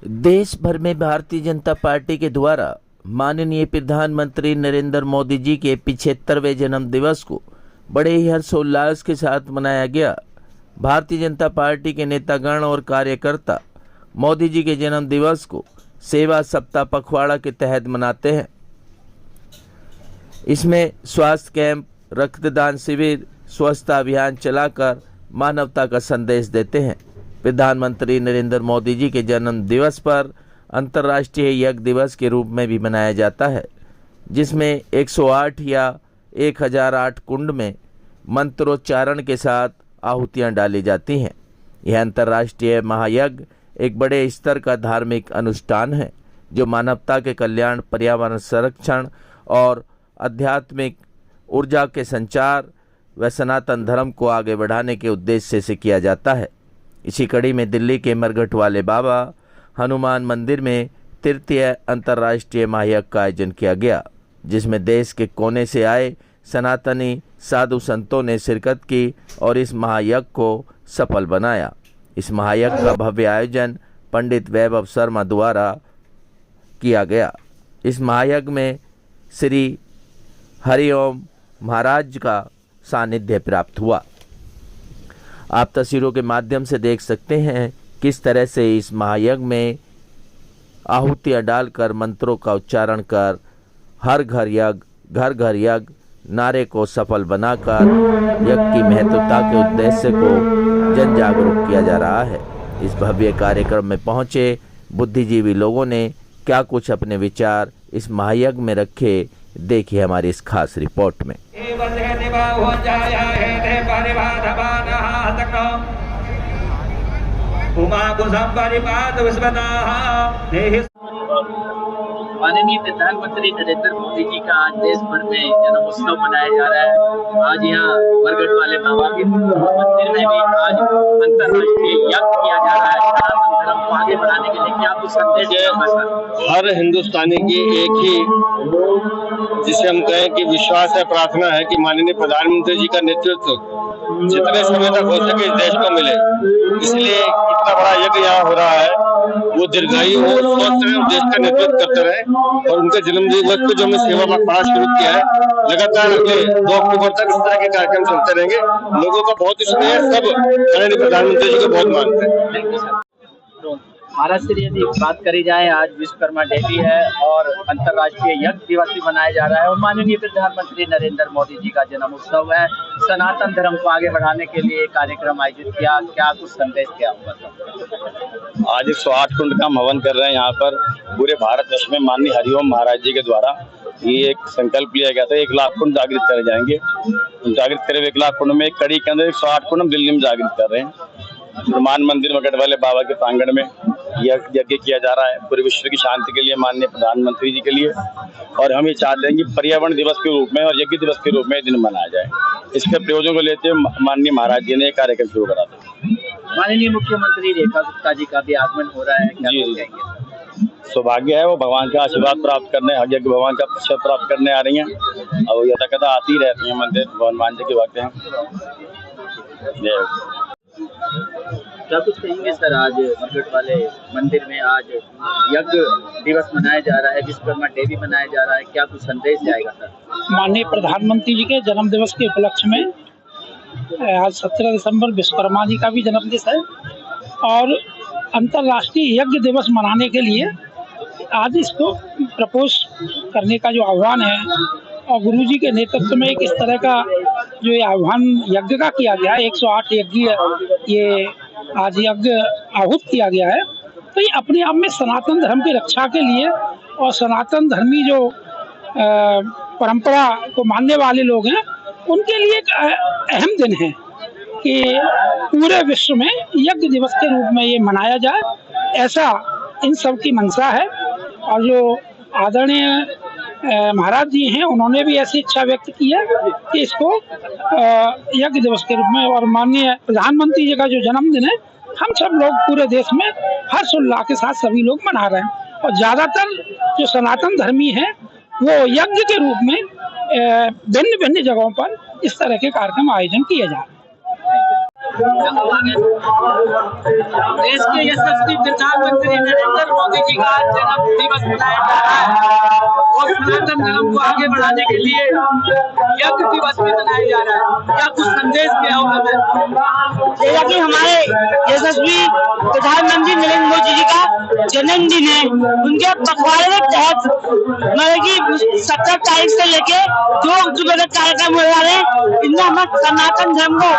देश भर में भारतीय जनता पार्टी के द्वारा माननीय प्रधानमंत्री नरेंद्र मोदी जी के 75वें जन्म दिवस को बड़े ही हर्षोल्लास के साथ मनाया गया। भारतीय जनता पार्टी के नेतागण और कार्यकर्ता मोदी जी के जन्म दिवस को सेवा सप्ताह पखवाड़ा के तहत मनाते हैं। इसमें स्वास्थ्य कैंप, रक्तदान शिविर, स्वच्छता अभियान चलाकर मानवता का संदेश देते हैं। प्रधानमंत्री नरेंद्र मोदी जी के जन्म दिवस पर अंतर्राष्ट्रीय यज्ञ दिवस के रूप में भी मनाया जाता है, जिसमें 108 या 1008 कुंड में मंत्रोच्चारण के साथ आहुतियां डाली जाती हैं। यह अंतर्राष्ट्रीय महायज्ञ एक बड़े स्तर का धार्मिक अनुष्ठान है जो मानवता के कल्याण, पर्यावरण संरक्षण और आध्यात्मिक ऊर्जा के संचार व सनातन धर्म को आगे बढ़ाने के उद्देश्य से किया जाता है। इसी कड़ी में दिल्ली के मरघट वाले बाबा हनुमान मंदिर में तृतीय अंतर्राष्ट्रीय महायज्ञ का आयोजन किया गया, जिसमें देश के कोने से आए सनातनी साधु संतों ने शिरकत की और इस महायज्ञ को सफल बनाया। इस महायज्ञ का भव्य आयोजन पंडित वैभव शर्मा द्वारा किया गया। इस महायज्ञ में श्री हरिओम महाराज का सानिध्य प्राप्त हुआ। आप तस्वीरों के माध्यम से देख सकते हैं किस तरह से इस महायज्ञ में आहुतियां डालकर मंत्रों का उच्चारण कर हर घर यज्ञ, घर घर यज्ञ नारे को सफल बनाकर यज्ञ की महत्वता के उद्देश्य को जन जागरूक किया जा रहा है। इस भव्य कार्यक्रम में पहुंचे बुद्धिजीवी लोगों ने क्या कुछ अपने विचार इस महायज्ञ में रखे, देखिए हमारी इस खास रिपोर्ट में। माननीय प्रधानमंत्री नरेंद्र मोदी जी का आज देश भर में जन्म उत्सव मनाया जा रहा है। आज यहाँ मरघट वाले बाबा के मंदिर में भी आज अंतर्राष्ट्रीय यज्ञ किया जा रहा है। सनातन धर्म को आगे बढ़ाने के लिए क्या कुछ संदेश देगा सर? हर हिंदुस्तानी की एक ही, जिसे हम कहें कि विश्वास है, प्रार्थना है कि माननीय प्रधानमंत्री जी का नेतृत्व जितने समय तक हो सके इस देश को मिले। इसलिए इतना बड़ा यज्ञ यहाँ हो रहा है, वो दीर्घायु हो, स्वस्थ रहे, देश का नेतृत्व करते रहे। और उनके जन्म दिवस को जो हमने सेवा पखवाड़ा शुरू किया है, लगातार अगले 2 अक्टूबर तक इस तरह के कार्यक्रम चलते रहेंगे। लोगों का बहुत स्नेह, सब माननीय प्रधानमंत्री जी को बहुत मानते हैं। महाराष्ट्र से यदि बात करी जाए, आज विश्वकर्मा डे भी है और अंतर्राष्ट्रीय यज्ञ दिवस भी मनाया जा रहा है और माननीय प्रधानमंत्री नरेंद्र मोदी जी का जन्म उत्सव है। सनातन धर्म को आगे बढ़ाने के लिए कार्यक्रम आयोजित किया, क्या कुछ संदेश क्या होगा? आज 108 कुंड का हम हवन कर रहे हैं। यहाँ पर पूरे भारत वर्ष में माननीय हरिओम महाराज जी के द्वारा ये एक संकल्प लिया गया था, 1 लाख कुंड जागृत करे जाएंगे। जागृत करे 1 लाख कुंड में एक कड़ी के अंदर 108 कुंड हम दिल्ली में जागृत कर रहे हैं। हनुमान मंदिर मरघट वाले बाबा के प्रांगण में यज्ञ किया जा रहा है पूरे विश्व की शांति के लिए, माननीय प्रधानमंत्री जी के लिए। और हम ये चाहते हैं कि पर्यावरण दिवस के रूप में और यज्ञ दिवस के रूप में दिन मनाया जाए। इसके प्रयोजन को लेते हुए माननीय महाराज जी ने कार्यक्रम शुरू करा था। माननीय मुख्यमंत्री रेखा गुप्ता जी का भी आगमन हो रहा है, क्या कहेंगे? सौभाग्य है, वो भगवान का आशीर्वाद प्राप्त करने, यज्ञ भगवान का प्रसाद प्राप्त करने आ रही हैं और यथाकथा आती रहती हैं मंदिर, हनुमान जी के भक्त हैं। क्या कुछ कहेंगे सर? आज मरघट वाले मंदिर में आज यज्ञ दिवस मनाया जा रहा है, विश्वकर्मा डे भी मनाया जा रहा है, क्या कुछ संदेश जाएगा सर? माननीय प्रधानमंत्री जी के जन्म दिवस के उपलक्ष्य में आज 17 दिसंबर विश्वकर्मा जी का भी जन्मदिन है और अंतर्राष्ट्रीय यज्ञ दिवस मनाने के लिए आज इसको प्रपोज करने का जो आह्वान है और गुरुजी के नेतृत्व में एक इस तरह का जो ये आह्वान यज्ञ का किया गया है, 108 यज्ञ ये आज यज्ञ आहूत किया गया है। तो ये अपने आप में सनातन धर्म की रक्षा के लिए और सनातन धर्मी जो परंपरा को मानने वाले लोग हैं उनके लिए एक अहम दिन है कि पूरे विश्व में यज्ञ दिवस के रूप में ये मनाया जाए, ऐसा इन सब की मंशा है। और जो आदरणीय महाराज जी हैं उन्होंने भी ऐसी इच्छा व्यक्त की है कि इसको यज्ञ दिवस के रूप में, और माननीय प्रधानमंत्री जी का जो जन्मदिन है हम सब लोग पूरे देश में हर्षोल्लास के साथ सभी लोग मना रहे हैं। और ज़्यादातर जो सनातन धर्मी हैं वो यज्ञ के रूप में भिन्न भिन्न जगहों पर इस तरह के कार्यक्रम आयोजन किए जा रहे हैं। देश के यशस्वी प्रधानमंत्री नरेंद्र मोदी जी का जन्म दिवस मनाया जा रहा है और सनातन धर्म को आगे बढ़ाने के लिए यज्ञ दिवस भी मनाया जा रहा है। क्या कुछ संदेश क्या होगा? जैसा कि हमारे यशस्वी प्रधानमंत्री नरेंद्र मोदी जी का जन्मदिन है, उनके पखवाड़े के तहत मतलब कि 17 तारीख से लेके 2 अक्टूबर तक कार्यक्रम हो रहा है। इनमें हमारे सनातन धर्म को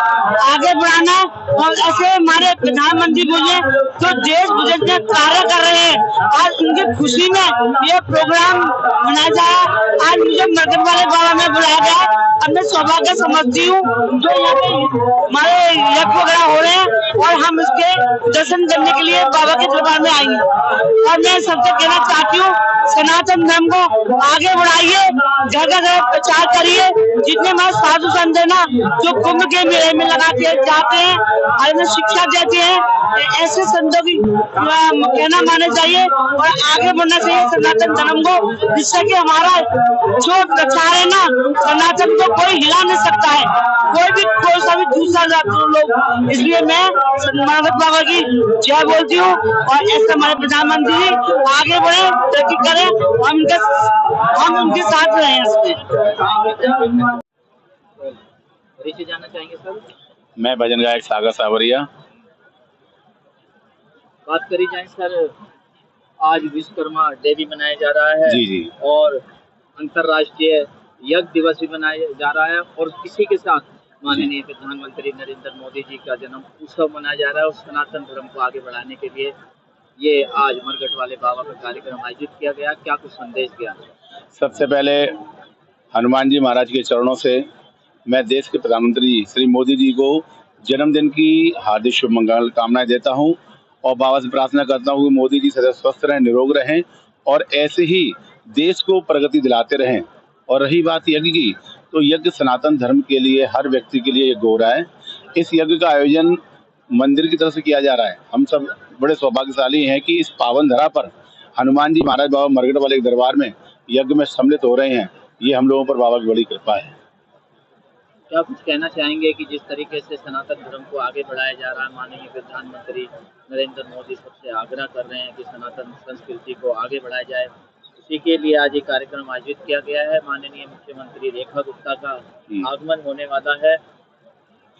आगे बढ़ाना और ऐसे हमारे प्रधानमंत्री बोले तो देश विदेश में कार्य कर रहे हैं। आज उनकी खुशी में ये प्रोग्राम मनाया जा रहा है। आज मुझे मरकट वाले बाबा में बुलाया गया। अब मैं सौभाग्य समझती हूँ जो यहाँ पे हमारे यज्ञ वगैरह हो रहे हैं और हम इसके दर्शन करने के लिए बाबा के दरबार में आएंगे। और मैं सबसे कहना चाहती हूँ सनातन धर्म को आगे बढ़ाइए, जगह जगह प्रचार करिए। जितने हमारे साधु संत है ना जो कुंभ के मेले में लगा के जाते हैं और हमें शिक्षा देते हैं, ऐसे संतों की कहना मानना चाहिए और आगे बढ़ना चाहिए सनातन धर्म को, जिससे कि हमारा जो प्रचार है ना सनातन को कोई हिला नहीं सकता है, कोई सा भी दूसरा लोग। इसलिए मैं मरकट बाबा की जय बोलती हूँ और ऐसे हमारे प्रधानमंत्री जी आगे बढ़े, तरक्की करें, हम उनके साथ रहें। परिचय जानना चाहेंगे सर? मैं भजन गायक सागर सावरिया। बात करी जाए सर, आज विश्वकर्मा डे भी मनाया जा रहा है जी और अंतर्राष्ट्रीय यज्ञ दिवस भी मनाया जा रहा है और इसी के साथ माननीय प्रधानमंत्री नरेंद्र मोदी जी का जन्म उत्सव मनाया जा रहा है और सनातन धर्म को आगे बढ़ाने के लिए ये आज मरकट वाले बाबा का कार्यक्रम आयोजित किया गया। क्या कुछ संदेश दिया? सबसे पहले हनुमान जी महाराज के चरणों से मैं देश के प्रधानमंत्री श्री मोदी जी को जन्मदिन की हार्दिक शुभमंगल कामनाएं देता हूं और बाबा से प्रार्थना करता हूं कि मोदी जी सदैव स्वस्थ रहें, निरोग रहें और ऐसे ही देश को प्रगति दिलाते रहें। और रही बात यज्ञ की, तो यज्ञ सनातन धर्म के लिए, हर व्यक्ति के लिए यज्ञ हो रहा है। इस यज्ञ का आयोजन मंदिर की तरफ से किया जा रहा है। हम सब बड़े सौभाग्यशाली हैं कि इस पावन धरा पर हनुमान जी महाराज बाबा मरकट वाले के दरबार में यज्ञ में सम्मिलित हो रहे हैं। ये हम लोगों पर बाबा की बड़ी कृपा है। क्या कुछ कहना चाहेंगे कि जिस तरीके से सनातन धर्म को आगे बढ़ाया जा रहा है, माननीय प्रधानमंत्री नरेंद्र मोदी सबसे आग्रह कर रहे हैं कि सनातन संस्कृति को आगे बढ़ाया जाए, इसी के लिए आज ये कार्यक्रम आयोजित किया गया है। माननीय मुख्यमंत्री रेखा गुप्ता का आगमन होने वाला है,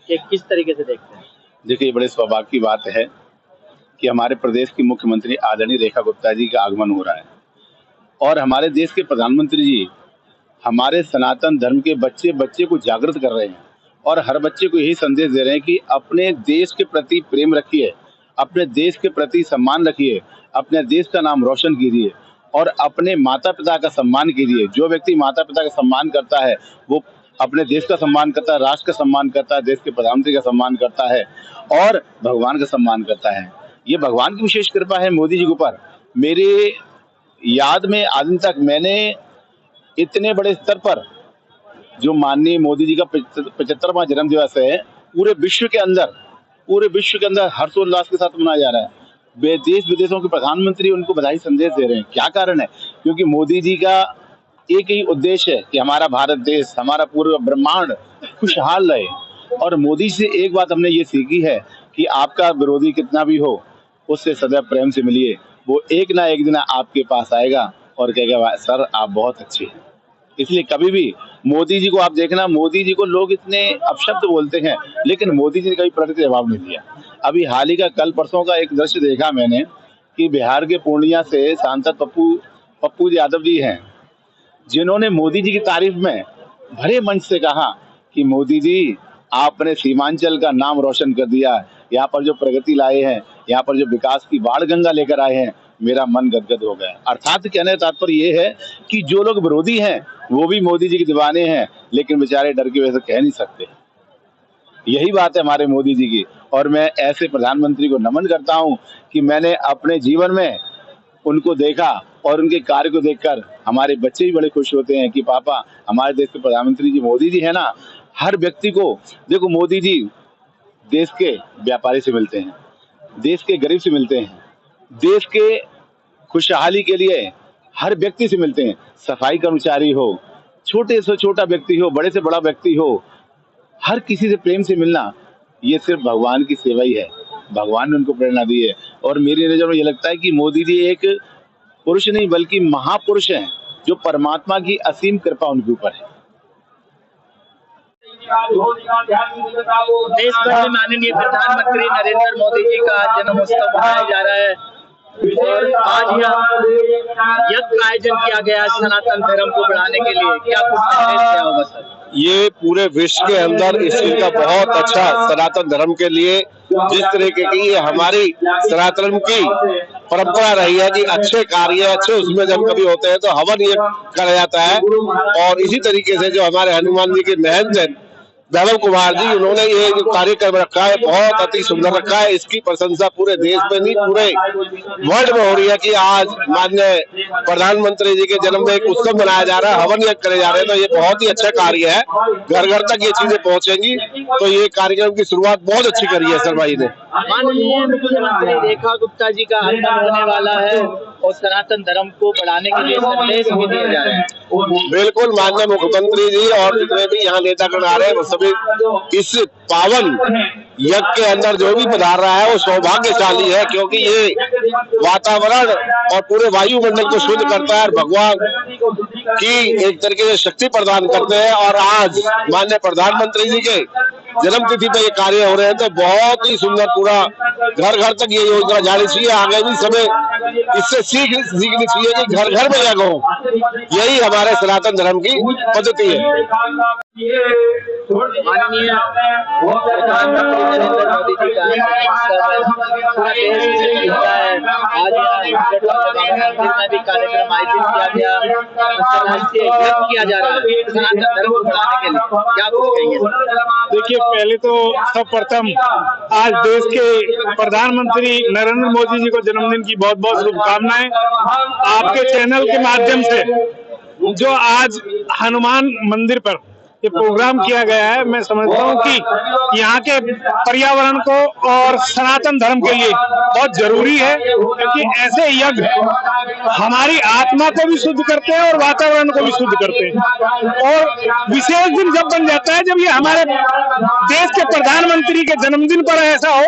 कि किस तरीके से देखते हैं? देखिए, बड़े सौभाग्य की बात है कि हमारे प्रदेश की मुख्यमंत्री आदरणीय रेखा गुप्ता जी का आगमन हो रहा है और हमारे देश के प्रधानमंत्री जी हमारे सनातन धर्म के बच्चे को जागृत कर रहे हैं और हर बच्चे को यही संदेश दे रहे हैं कि अपने देश के प्रति प्रेम रखिए, अपने देश के प्रति सम्मान रखिए, अपने देश का नाम रोशन कीजिए और अपने माता पिता का सम्मान कीजिए। जो व्यक्ति माता पिता का सम्मान करता है वो अपने देश का सम्मान करता है, राष्ट्र का सम्मान करता है, देश के प्रधानमंत्री का सम्मान करता है और भगवान का सम्मान करता है। ये भगवान की विशेष कृपा है मोदी जी के ऊपर। मेरे याद में आज तक मैंने इतने बड़े स्तर पर जो माननीय मोदी जी का 75वां जन्म दिवस है, पूरे विश्व के अंदर हर्षोल्लास के साथ मनाया जा रहा है। देश विदेशों के प्रधानमंत्री उनको बधाई संदेश दे रहे हैं। क्या कारण है? क्योंकि मोदी जी का एक ही उद्देश्य है कि हमारा भारत देश, हमारा पूरा ब्रह्मांड खुशहाल रहे। और मोदी से एक बात हमने ये सीखी है कि आपका विरोधी कितना भी हो, उससे सदैव प्रेम से मिलिए। वो एक ना एक दिन आपके पास आएगा और कहेगा सर आप बहुत अच्छे हैं। इसलिए कभी भी मोदी जी को आप देखना, मोदी जी को लोग इतने अपशब्द बोलते हैं लेकिन मोदी जी ने कभी प्रति जवाब नहीं दिया। अभी हाल ही का कल परसों का एक दृश्य देखा मैंने कि बिहार के पूर्णिया से सांसद पप्पू यादव जी हैं, जिन्होंने मोदी जी की तारीफ में भरे मंच से कहा कि मोदी जी आपने सीमांचल का नाम रोशन कर दिया, यहाँ पर जो प्रगति लाए हैं, यहाँ पर जो विकास की बाढ़ गंगा लेकर आए हैं, मेरा मन गदगद हो गया। अर्थात कहने का तात्पर्य ये है कि जो लोग विरोधी हैं वो भी मोदी जी के दीवाने हैं, लेकिन बेचारे डर की वजह से कह नहीं सकते। यही बात है हमारे मोदी जी की। और मैं ऐसे प्रधानमंत्री को नमन करता हूं कि मैंने अपने जीवन में उनको देखा और उनके कार्य को देखकर हमारे बच्चे भी बड़े खुश होते हैं कि पापा हमारे देश के प्रधानमंत्री जी मोदी जी है ना। हर व्यक्ति को देखो, मोदी जी देश के व्यापारी से मिलते हैं, देश के गरीब से मिलते हैं, देश के खुशहाली के लिए हर व्यक्ति से मिलते हैं। सफाई कर्मचारी हो, छोटे से छोटा व्यक्ति हो, बड़े से बड़ा व्यक्ति हो, हर किसी से प्रेम से मिलना ये सिर्फ भगवान की सेवा ही है, भगवान ने उनको प्रेरणा दी है। और मेरी नजर में ये लगता है कि मोदी जी एक पुरुष नहीं बल्कि महापुरुष हैं, जो परमात्मा की असीम कृपा उनके ऊपर है। देश भर में माननीय प्रधानमंत्री नरेंद्र मोदी जी का जन्मोत्सव मनाया जा रहा है और आज यहाँ यज्ञ का आयोजन किया गया सनातन धर्म को बढ़ाने के लिए। क्या कुछ संदेश क्या होगा सर? ये पूरे विश्व के अंदर इस चीज का बहुत अच्छा सनातन धर्म के लिए, जिस तरीके की हमारी सनातन की परंपरा रही है कि अच्छे कार्य अच्छे उसमें जब कभी होते हैं तो हवन ये करा जाता है। और इसी तरीके से जो हमारे हनुमान जी के महंत हैं वैभव कुमार जी, उन्होंने ये जो कार्यक्रम रखा है बहुत अति सुंदर रखा है। इसकी प्रशंसा पूरे देश में नहीं पूरे वर्ल्ड में हो रही है कि आज माननीय प्रधानमंत्री जी के जन्म में एक उत्सव मनाया जा रहा है, हवन यज्ञ करे जा रहे हैं। तो ये बहुत ही अच्छा कार्य है, घर घर तक ये चीजें पहुंचेंगी। तो ये कार्यक्रम की शुरुआत बहुत अच्छी करी है सर भाई ने। माननीय मुख्यमंत्री रेखा गुप्ता जी का आगमन होने वाला है और सनातन धर्म को बढ़ाने के लिए संदेश भी दिया जा रहा है। बिल्कुल, माननीय मुख्यमंत्री जी और जितने भी यहाँ नेतागण आ रहे हैं वो सभी इस पावन यज्ञ के अंदर जो भी पधार रहा है वो सौभाग्यशाली है, क्योंकि ये वातावरण और पूरे वायुमंडल को शुद्ध करता है, भगवान की एक तरीके से शक्ति प्रदान करते हैं। और आज माननीय प्रधानमंत्री जी के जन्म तिथि पे ये कार्य हो रहे हैं तो बहुत ही सुंदर, पूरा घर घर तक ये योजना जानी चाहिए। आगे भी समय इससे सीखनी चाहिए कि घर घर में यज्ञ हो, यही हमारे सनातन धर्म की पद्धति है। माननीय प्रधानमंत्री नरेंद्र मोदी जी का पूरा देश हिस्सा है। आज मंदिर में भी कार्यक्रम आयोजित किया गया, अंतर्राष्ट्रीय यज्ञ किया जा रहा है सनातन धर्म को बढ़ाने के लिए। क्या कुछ कहेंगे? देखिए, पहले तो सर्वप्रथम आज देश के प्रधानमंत्री नरेंद्र मोदी जी को जन्मदिन की बहुत बहुत शुभकामनाएं। आपके चैनल के माध्यम से जो आज हनुमान मंदिर पर ये प्रोग्राम किया गया है, मैं समझता हूँ कि यहाँ के पर्यावरण को और सनातन धर्म के लिए बहुत जरूरी है, क्योंकि ऐसे यज्ञ हमारी आत्मा को भी शुद्ध करते हैं और वातावरण को भी शुद्ध करते हैं। और विशेष दिन जब बन जाता है जब ये हमारे देश के प्रधानमंत्री के जन्मदिन पर ऐसा हो,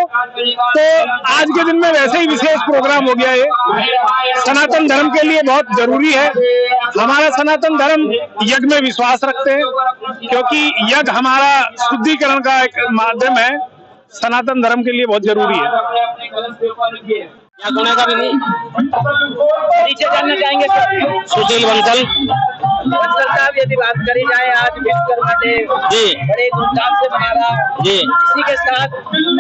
तो आज के दिन में वैसे ही विशेष प्रोग्राम हो गया। ये सनातन धर्म के लिए बहुत जरूरी है। हमारा सनातन धर्म यज्ञ में विश्वास रखते हैं, क्योंकि यज्ञ हमारा शुद्धिकरण का एक माध्यम है, सनातन धर्म के लिए बहुत जरूरी है। का भी नहीं नीचे जानना चाहेंगे सर। सुशील बंसल साहब, यदि बात करी जाए आज विश्वकर्मा डे जी बड़े धूमधाम से मना रहा जी, इसी के साथ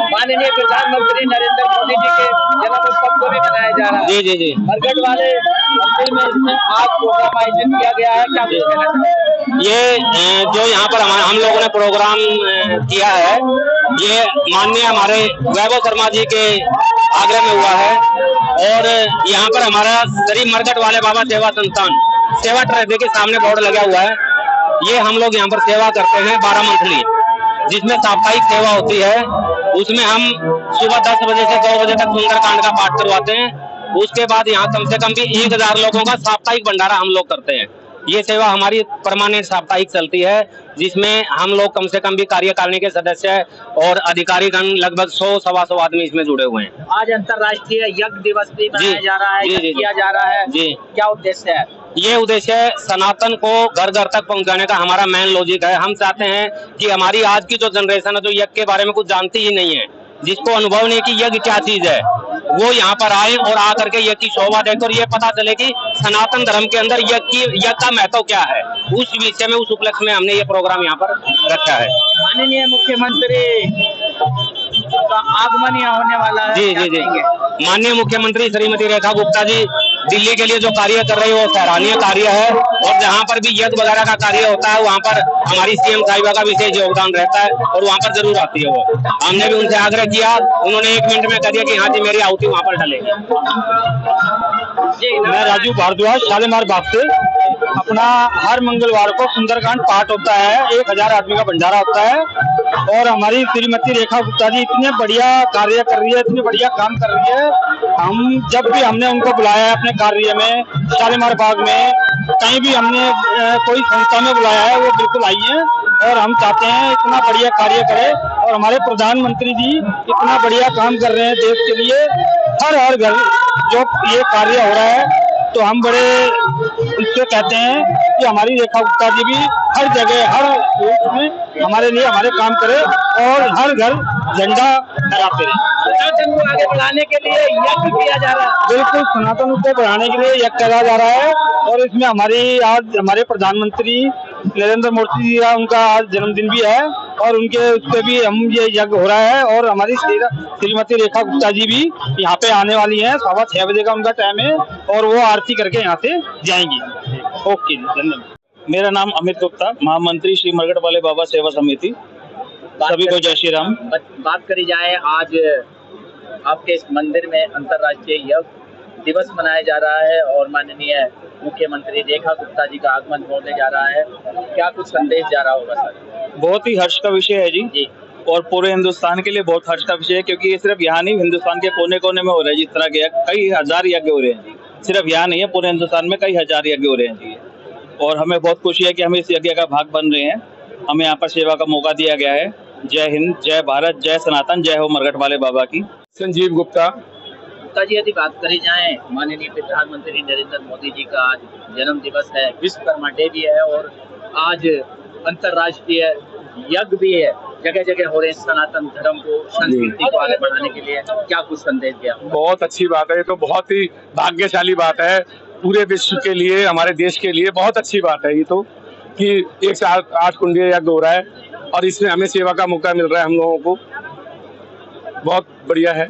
माननीय प्रधानमंत्री नरेंद्र मोदी जी के जन्मोत्सव को भी मनाया जा रहा है। जी जी जी बरगढ़ वाले मंदिर में इसमें आज प्रोग्राम आयोजित किया गया है। क्या कहना चाहिए? ये जो यहाँ पर हम लोगों ने प्रोग्राम किया है, ये माननीय हमारे वैभव शर्मा जी के आग्रह में हुआ है। और यहाँ पर हमारा गरीब मरकट वाले बाबा सेवा संस्थान सेवा ट्रस्ट के सामने बोर्ड लगा हुआ है। ये हम लोग यहाँ पर सेवा करते हैं 12 मंथली, जिसमें साप्ताहिक सेवा होती है। उसमें हम सुबह 10 बजे से 2 बजे तक सुंदरकांड का पाठ करवाते हैं। उसके बाद यहाँ कम से कम भी 1000 लोगों का साप्ताहिक भंडारा हम लोग करते हैं। ये सेवा हमारी परमानेंट साप्ताहिक चलती है, जिसमें हम लोग कम से कम भी कार्यकारिणी के सदस्य और अधिकारीगण लगभग 100-125 आदमी इसमें जुड़े हुए हैं। आज अंतर्राष्ट्रीय यज्ञ दिवस भी मनाया जा रहा है, किया जा रहा है जी। क्या उद्देश्य है? ये उद्देश्य सनातन को घर घर तक पहुंचाने का हमारा मेन लॉजिक है। हम चाहते हैं कि हमारी आज की जो जनरेशन है, जो यज्ञ के बारे में कुछ जानती ही नहीं है, जिसको अनुभव नहीं कि यज्ञ क्या चीज है, वो यहाँ पर आए और आकर के यज्ञ की शोभा देखें और ये पता चले कि सनातन धर्म के अंदर यज्ञ का महत्व क्या है। उस विषय में, उस उपलक्ष्य में हमने ये प्रोग्राम यहाँ पर रखा है। माननीय मुख्यमंत्री का आगमन यहाँ होने वाला है। जी जी जी माननीय मुख्यमंत्री श्रीमती रेखा गुप्ता जी दिल्ली के लिए जो कार्य कर रही है वो सराहनीय कार्य है। और जहाँ पर भी यज्ञ वगैरह का कार्य होता है वहाँ पर हमारी सीएम साहिबा का विशेष योगदान रहता है और वहाँ पर जरूर आती है। वो हमने भी उनसे आग्रह किया, उन्होंने 1 मिनट में कह दिया कि हाँ जी मेरी आहुति वहाँ पर डलेगी। मैं राजू भारद्वाज शालीमार बाग से। अपना हर मंगलवार को सुंदरकांड पाठ होता है, 1000 आदमी का भंडारा होता है। और हमारी श्रीमती रेखा गुप्ता जी इतने बढ़िया कार्य कर रही है, इतने बढ़िया काम कर रही है। हम जब भी हमने उनको बुलाया है अपने कार्य में, शालीमार बाग में, कहीं भी हमने कोई संस्था में बुलाया है, वो बिल्कुल आई है और हम चाहते हैं इतना बढ़िया कार्य करे और हमारे प्रधानमंत्री जी इतना बढ़िया काम कर रहे हैं देश के लिए। हर घर जो ये कार्य हो रहा है तो हम बड़े इससे कहते हैं कि हमारी रेखा गुप्ता जी भी हर जगह हर देश में हमारे लिए हमारे काम करे और हर घर झंडा लगाते रहे। सनातन को आगे बढ़ाने के लिए यज्ञ किया जा रहा है। बिल्कुल सनातन को बढ़ाने के लिए यज्ञ करा जा रहा है और इसमें आज हमारे प्रधानमंत्री नरेंद्र मोदी जी का उनका आज जन्मदिन भी है और उनके उससे भी हम ये यज्ञ हो रहा है और हमारी श्रीमती रेखा गुप्ता जी भी यहाँ पे आने वाली हैं। 6:15 बजे का उनका टाइम है और वो आरती करके यहाँ से जाएंगी। ओके, धन्यवाद। मेरा नाम अमित गुप्ता, महामंत्री श्री मरगट वाले बाबा सेवा समिति। सभी को जय श्री राम। बात करी जाए, आज आपके इस मंदिर में अंतर्राष्ट्रीय यज्ञ दिवस मनाया जा रहा है और माननीय मुख्यमंत्री रेखा गुप्ता जी का आगमन होने जा रहा है। क्या कुछ संदेश जा रहा होगा सर? बहुत ही हर्ष का विषय है जी और पूरे हिंदुस्तान के लिए बहुत हर्ष का विषय है, क्योंकि ये सिर्फ यहाँ नहीं, हिंदुस्तान के कोने कोने में हो रहा है। जिस तरह के कई हजार यज्ञ हो रहे हैं जी, सिर्फ यहाँ नहीं है, पूरे हिंदुस्तान में कई हजार यज्ञ हो रहे हैं जी। और हमें बहुत खुशी है कि हम इस यज्ञ का भाग बन रहे हैं। हमें यहाँ पर सेवा का मौका दिया गया है। जय हिंद, जय भारत, जय सनातन, जय हो मरगट वाले बाबा की। संजीव गुप्ता। गुप्ता जी, यदि बात करी जाए, माननीय प्रधानमंत्री नरेंद्र मोदी जी का आज जन्म दिवस है, विश्वकर्मा डे भी है और आज अंतर्राष्ट्रीय यज्ञ भी है, जगह जगह हो रहे सनातन धर्म को, संस्कृति को आगे बढ़ाने के लिए क्या कुछ संदेश दिया? बहुत अच्छी बात है, ये तो बहुत ही भाग्यशाली बात है पूरे विश्व के लिए, हमारे देश के लिए बहुत अच्छी बात है ये तो, कि 108 कुंडीय यज्ञ हो रहा है और इसमें हमें सेवा का मौका मिल रहा है हम लोगों को। बहुत बढ़िया है।